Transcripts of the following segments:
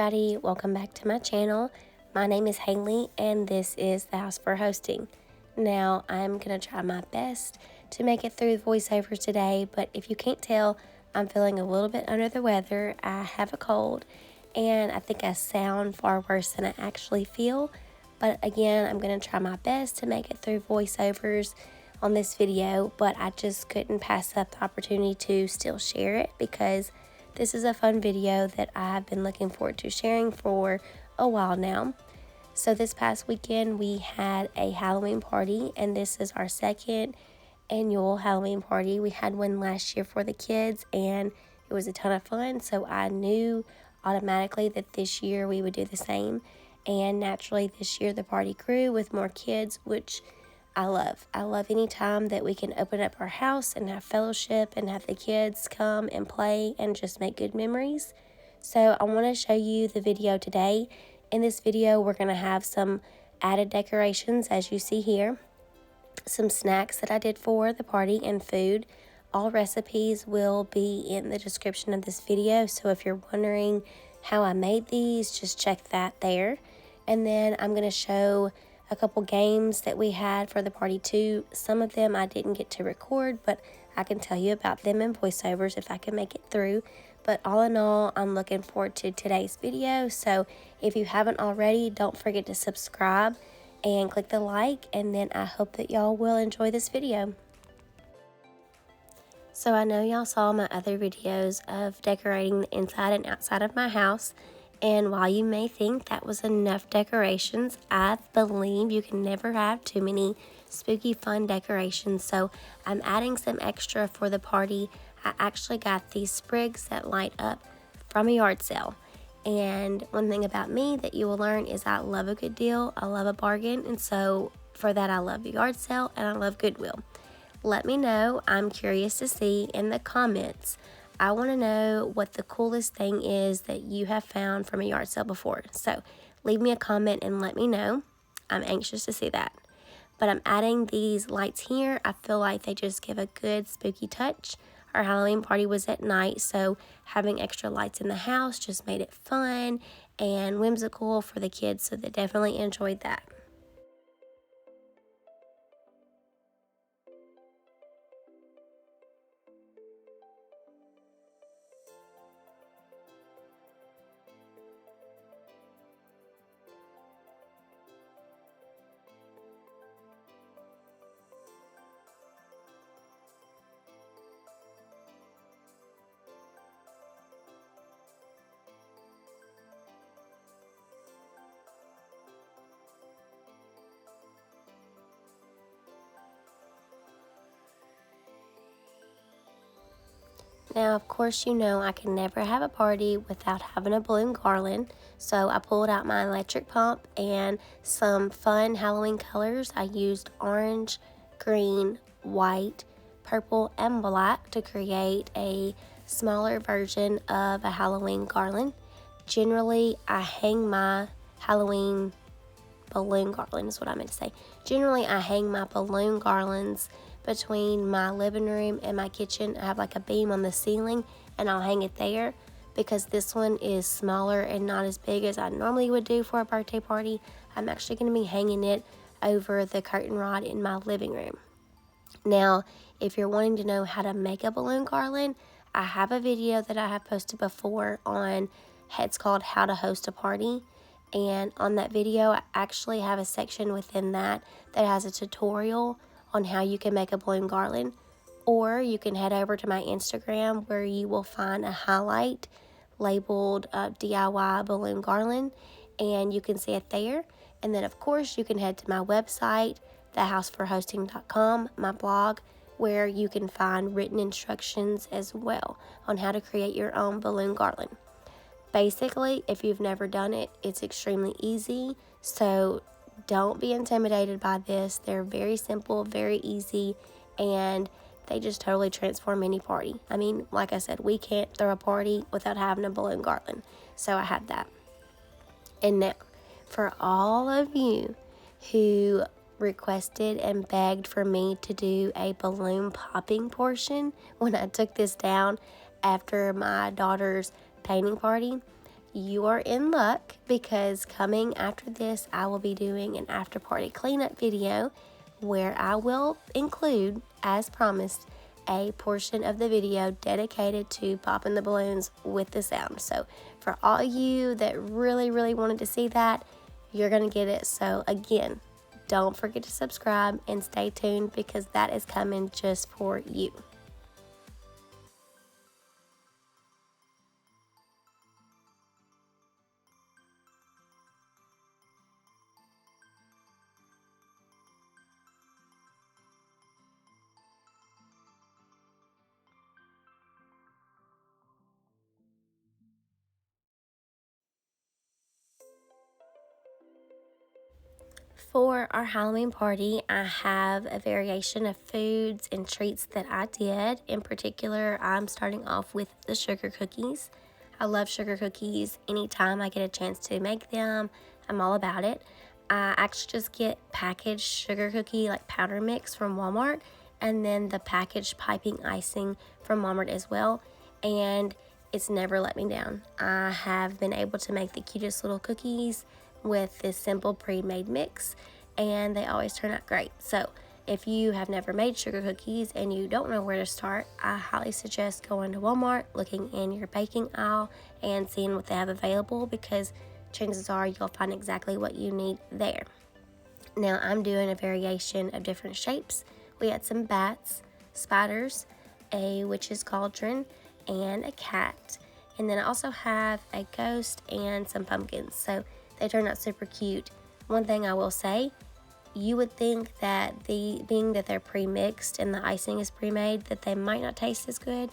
everybody, welcome back to my channel. My name is Haley and this is the house for hosting. Now I'm gonna try my best to make it through the voiceovers today, but if you can't tell, I'm feeling a little bit under the weather. I have a cold and I think I sound far worse than I actually feel, but again, I'm gonna try my best to make it through voiceovers on this video, but I just couldn't pass up the opportunity to still share it because this is a fun video that I've been looking forward to sharing for a while now. So this past weekend we had a Halloween party, and this is our second annual Halloween party. We had one last year for the kids and it was a ton of fun, so I knew automatically that this year we would do the same, and naturally this year the party grew with more kids, which I love. I love any time that we can open up our house and have fellowship and have the kids come and play and just make good memories. So I want to show you the video today. In this video, we're going to have some added decorations, as you see here, some snacks that I did for the party, and food. All recipes will be in the description of this video, so if you're wondering how I made these, just check that there. And then I'm going to show a couple games that we had for the party too. Some of them I didn't get to record, but I can tell you about them in voiceovers if I can make it through. But all in all, I'm looking forward to today's video. So if you haven't already, don't forget to subscribe and click the like, and then I hope that y'all will enjoy this video. So I know y'all saw my other videos of decorating the inside and outside of my house. And while you may think that was enough decorations, I believe you can never have too many spooky fun decorations. So I'm adding some extra for the party. I actually got these sprigs that light up from a yard sale. And one thing about me that you will learn is I love a good deal. I love a bargain. And so for that, I love a yard sale and I love Goodwill. Let me know. I'm curious to see in the comments. I want to know what the coolest thing is that you have found from a yard sale before. So leave me a comment and let me know. I'm anxious to see that. But I'm adding these lights here. I feel like they just give a good spooky touch. Our Halloween party was at night, so having extra lights in the house just made it fun and whimsical for the kids, so they definitely enjoyed that. Now, of course, you know I can never have a party without having a balloon garland, so I pulled out my electric pump and some fun Halloween colors. I used orange, green, white, purple, and black to create a smaller version of a Halloween garland. Generally, I hang my Halloween balloon garland is what I meant to say. Generally, I hang my balloon garlands between my living room and my kitchen. I have like a beam on the ceiling and I'll hang it there because this one is smaller and not as big as I normally would do for a birthday party. I'm actually going to be hanging it over the curtain rod in my living room. Now, if you're wanting to know how to make a balloon garland, I have a video that I have posted before on, it's called How to Host a Party. And on that video, I actually have a section within that has a tutorial on how you can make a balloon garland. Or you can head over to my Instagram where you will find a highlight labeled DIY balloon garland, and you can see it there. And then of course you can head to my website, thehouseforhosting.com, my blog, where you can find written instructions as well on how to create your own balloon garland. Basically, if you've never done it, it's extremely easy, so don't be intimidated by this. They're very simple, very easy, and they just totally transform any party. I mean, like I said, we can't throw a party without having a balloon garland, so I had that. And now, for all of you who requested and begged for me to do a balloon popping portion when I took this down after my daughter's painting party, you are in luck, because coming after this, I will be doing an after party cleanup video where I will include, as promised, a portion of the video dedicated to popping the balloons with the sound. So for all you that really wanted to see that, you're gonna get it. So again, don't forget to subscribe and stay tuned, because that is coming just for you. For our Halloween party, I have a variation of foods and treats that I did. In particular, I'm starting off with the sugar cookies. I love sugar cookies. Anytime I get a chance to make them, I'm all about it. I actually just get packaged sugar cookie, like powder mix, from Walmart, and then the packaged piping icing from Walmart as well. And it's never let me down. I have been able to make the cutest little cookies with this simple pre-made mix, and they always turn out great. So if you have never made sugar cookies and you don't know where to start, I highly suggest going to Walmart, looking in your baking aisle, and seeing what they have available, because chances are you'll find exactly what you need there. Now I'm doing a variation of different shapes. We had some bats, spiders, a witch's cauldron, and a cat. And then I also have a ghost and some pumpkins. So they turned out super cute. One thing I will say, you would think that being that they're pre-mixed and the icing is pre-made, that they might not taste as good.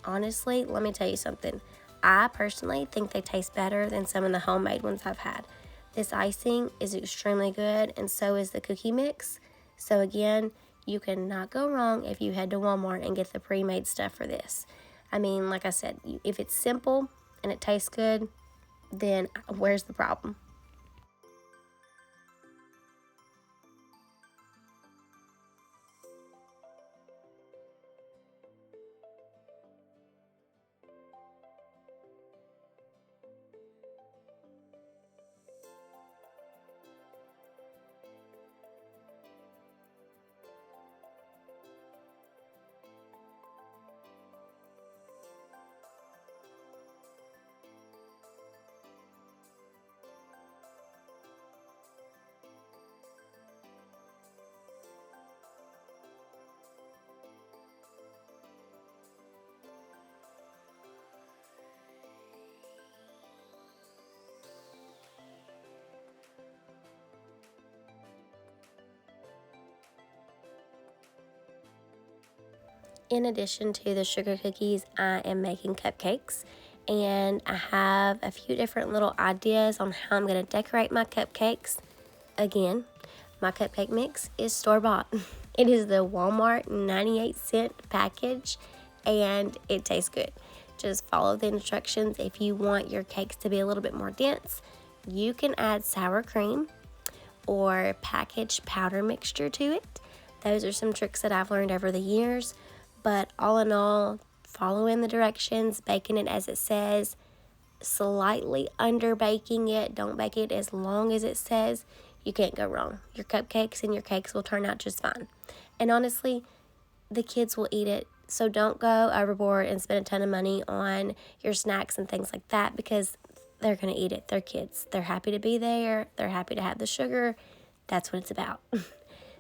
Honestly, let me tell you something. I personally think they taste better than some of the homemade ones I've had. This icing is extremely good, and so is the cookie mix. So again, you cannot go wrong if you head to Walmart and get the pre-made stuff for this. I mean, like I said, if it's simple and it tastes good, then where's the problem? In addition to the sugar cookies, I am making cupcakes, and I have a few different little ideas on how I'm going to decorate my cupcakes. Again, my cupcake mix is store-bought. It is the Walmart 98-cent package, and it tastes good. Just follow the instructions. If you want your cakes to be a little bit more dense, you can add sour cream or packaged powder mixture to it. Those are some tricks that I've learned over the years. But all in all, following the directions, baking it as it says, slightly under baking it. Don't bake it as long as it says. You can't go wrong. Your cupcakes and your cakes will turn out just fine. And honestly, the kids will eat it. So don't go overboard and spend a ton of money on your snacks and things like that, because they're going to eat it. They're kids. They're happy to be there. They're happy to have the sugar. That's what it's about.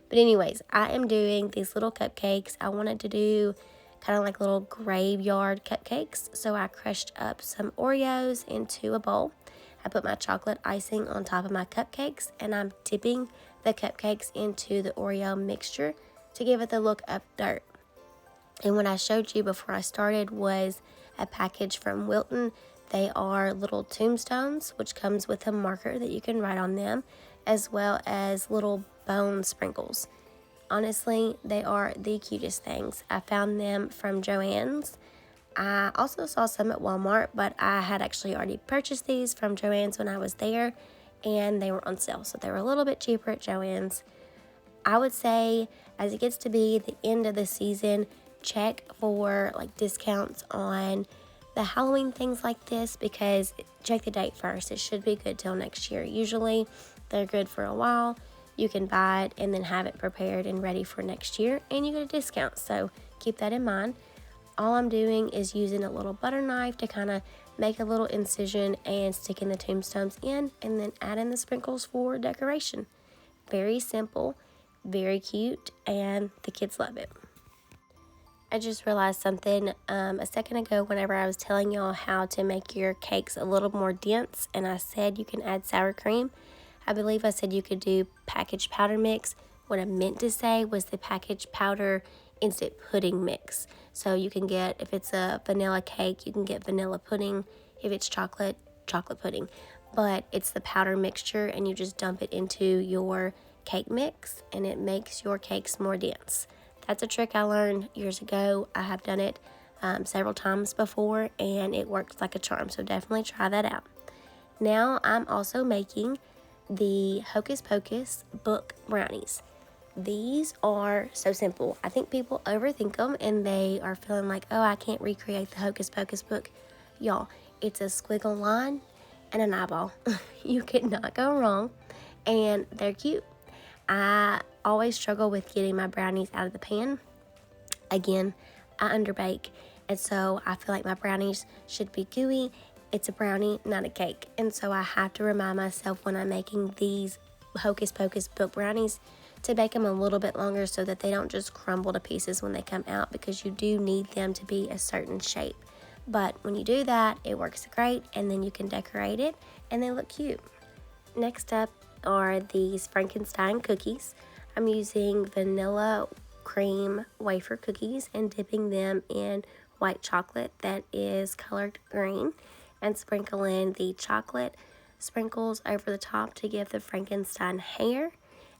But anyways, I am doing these little cupcakes. I wanted to do kind of like little graveyard cupcakes. So I crushed up some Oreos into a bowl. I put my chocolate icing on top of my cupcakes, and I'm dipping the cupcakes into the Oreo mixture to give it the look of dirt. And what I showed you before I started was a package from Wilton. They are little tombstones, which comes with a marker that you can write on them, as well as little bone sprinkles. Honestly, they are the cutest things. I found them from Joann's. I also saw some at Walmart, but I had actually already purchased these from Joann's when I was there, and they were on sale, so they were a little bit cheaper at Joann's. I would say, as it gets to be the end of the season, check for like discounts on the Halloween things like this because check the date first. It should be good till next year. Usually they're good for a while. You can buy it and then have it prepared and ready for next year, and you get a discount, so keep that in mind. All I'm doing is using a little butter knife to kind of make a little incision and sticking the tombstones in, and then add in the sprinkles for decoration. Very simple, very cute, and the kids love it. I just realized something a second ago whenever I was telling y'all how to make your cakes a little more dense, and I said you can add sour cream. I believe I said you could do packaged powder mix. What I meant to say was the packaged powder instant pudding mix. So you can get, if it's a vanilla cake, you can get vanilla pudding. If it's chocolate, chocolate pudding. But it's the powder mixture, and you just dump it into your cake mix, and it makes your cakes more dense. That's a trick I learned years ago. I have done it several times before, and it works like a charm, so definitely try that out. Now I'm also making the Hocus Pocus book brownies. These are so simple. I think people overthink them, and they are feeling like, oh, I can't recreate the Hocus Pocus book. Y'all, it's a squiggle line and an eyeball. You could not go wrong, and they're cute. I always struggle with getting my brownies out of the pan. Again, I underbake, and so I feel like my brownies should be gooey. It's a brownie, not a cake, and so I have to remind myself when I'm making these Hocus Pocus book brownies to bake them a little bit longer so that they don't just crumble to pieces when they come out, because you do need them to be a certain shape. But when you do that, it works great, and then you can decorate it and they look cute. Next up are these Frankenstein cookies. I'm using vanilla cream wafer cookies and dipping them in white chocolate that is colored green, and sprinkle in the chocolate sprinkles over the top to give the Frankenstein hair.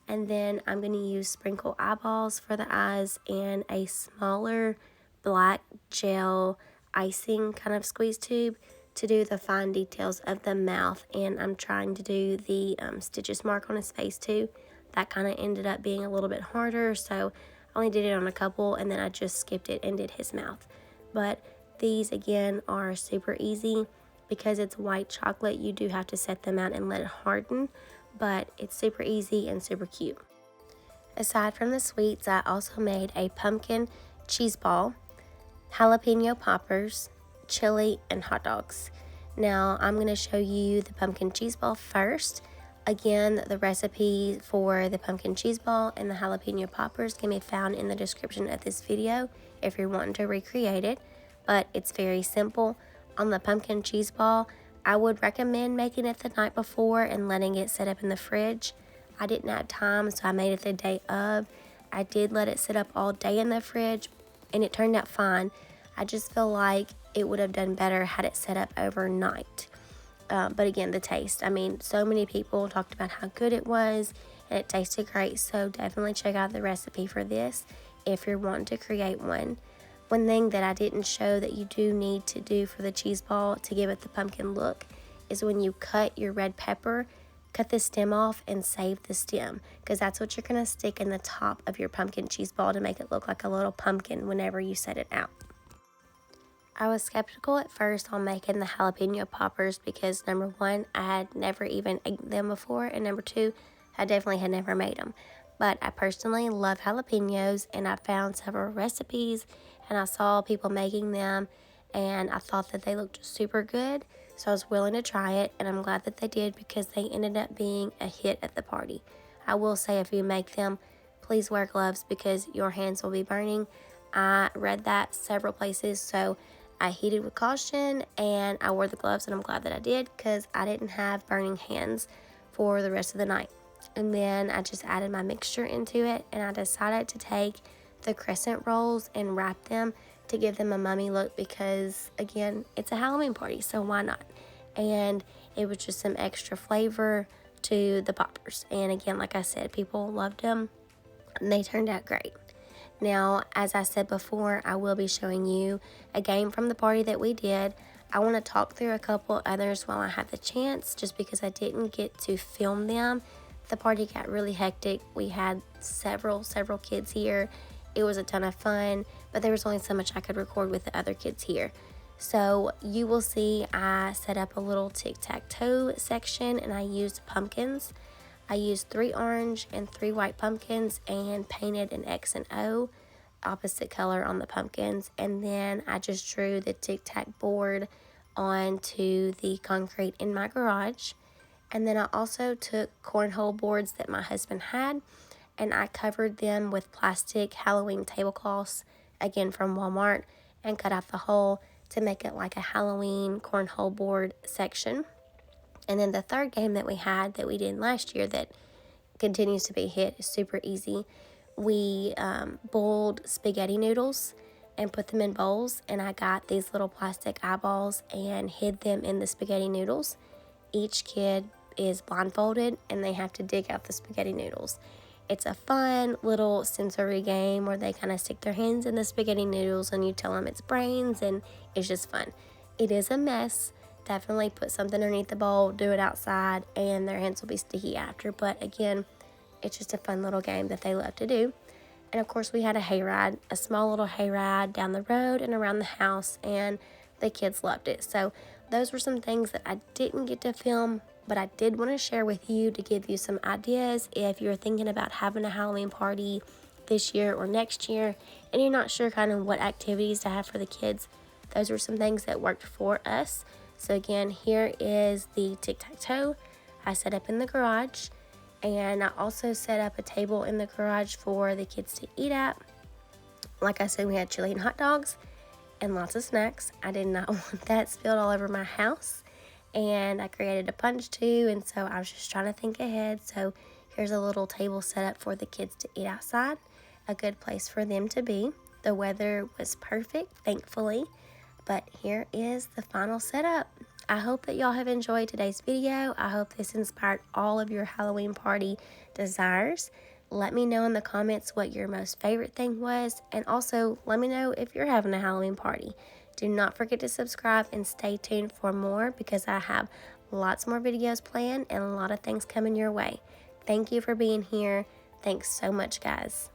And then I'm going to use sprinkle eyeballs for the eyes and a smaller black gel icing kind of squeeze tube to do the fine details of the mouth. And I'm trying to do the stitches mark on his face too. That kind of ended up being a little bit harder, so I only did it on a couple, and then I just skipped it and did his mouth. But these again are super easy. Because it's white chocolate, you do have to set them out and let it harden, but it's super easy and super cute. Aside from the sweets, I also made a pumpkin cheese ball, jalapeno poppers, chili, and hot dogs. Now I'm going to show you the pumpkin cheese ball first. Again, the recipe for the pumpkin cheese ball and the jalapeno poppers can be found in the description of this video if you're wanting to recreate it, but it's very simple. On the pumpkin cheese ball, I would recommend making it the night before and letting it set up in the fridge. I didn't have time, so I made it the day of. I did let it sit up all day in the fridge, and it turned out fine. I just feel like it would have done better had it set up overnight. But again, the taste. I mean, so many people talked about how good it was, and it tasted great, so definitely check out the recipe for this if you're wanting to create one. One thing that I didn't show that you do need to do for the cheese ball to give it the pumpkin look is when you cut your red pepper, cut the stem off and save the stem, because that's what you're going to stick in the top of your pumpkin cheese ball to make it look like a little pumpkin whenever you set it out. I was skeptical at first on making the jalapeno poppers because number one, I had never even eaten them before, and number two, I definitely had never made them. But I personally love jalapenos, and I found several recipes, and I saw people making them, and I thought that they looked super good, so I was willing to try it, and I'm glad that they did because they ended up being a hit at the party. I will say, if you make them, please wear gloves because your hands will be burning. I read that several places, so I heeded with caution, and I wore the gloves, and I'm glad that I did because I didn't have burning hands for the rest of the night. And then I just added my mixture into it, and I decided to take the crescent rolls and wrap them to give them a mummy look because, again, it's a Halloween party, so why not? And it was just some extra flavor to the poppers. And again, like I said, people loved them, and they turned out great. Now, as I said before, I will be showing you a game from the party that we did. I want to talk through a couple others while I have the chance, just because I didn't get to film them. The party got really hectic. We had several kids here. It was a ton of fun, but there was only so much I could record with the other kids here. So you will see I set up a little tic-tac-toe section, and I used pumpkins. I used 3 orange and 3 white pumpkins and painted an X and O opposite color on the pumpkins, and then I just drew the tic-tac board onto the concrete in my garage. And then I also took cornhole boards that my husband had, and I covered them with plastic Halloween tablecloths, again from Walmart, and cut out the hole to make it like a Halloween cornhole board section. And then the third game that we had that we did last year that continues to be a hit is super easy. We boiled spaghetti noodles and put them in bowls, and I got these little plastic eyeballs and hid them in the spaghetti noodles. Each kid is blindfolded and they have to dig out the spaghetti noodles. It's a fun little sensory game where they kind of stick their hands in the spaghetti noodles and you tell them it's brains, and it's just fun. It is a mess. Definitely put something underneath the bowl, do it outside, and their hands will be sticky after. But again, it's just a fun little game that they love to do. And of course, we had a hayride, a small little hayride down the road and around the house, and the kids loved it. So those were some things that I didn't get to film, but I did want to share with you to give you some ideas if you're thinking about having a Halloween party this year or next year, and you're not sure kind of what activities to have for the kids. Those were some things that worked for us. So again, here is the tic-tac-toe I set up in the garage. And I also set up a table in the garage for the kids to eat at. Like I said, we had chili and hot dogs and lots of snacks. I did not want that spilled all over my house. And I created a punch too, and so I was just trying to think ahead. So here's a little table set up for the kids to eat outside. A good place for them to be. The weather was perfect, thankfully. But here is the final setup. I hope that y'all have enjoyed today's video. I hope this inspired all of your Halloween party desires. Let me know in the comments what your most favorite thing was, and also let me know if you're having a Halloween party. Do not forget to subscribe and stay tuned for more, because I have lots more videos planned and a lot of things coming your way. Thank you for being here. Thanks so much, guys.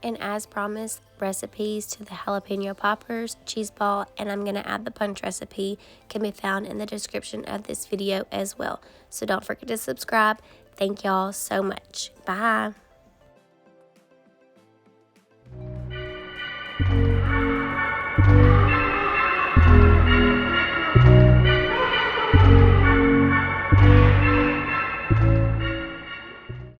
And as promised, recipes to the jalapeno poppers, cheese ball, and I'm going to add the punch recipe can be found in the description of this video as well. So don't forget to subscribe. Thank y'all so much. Bye.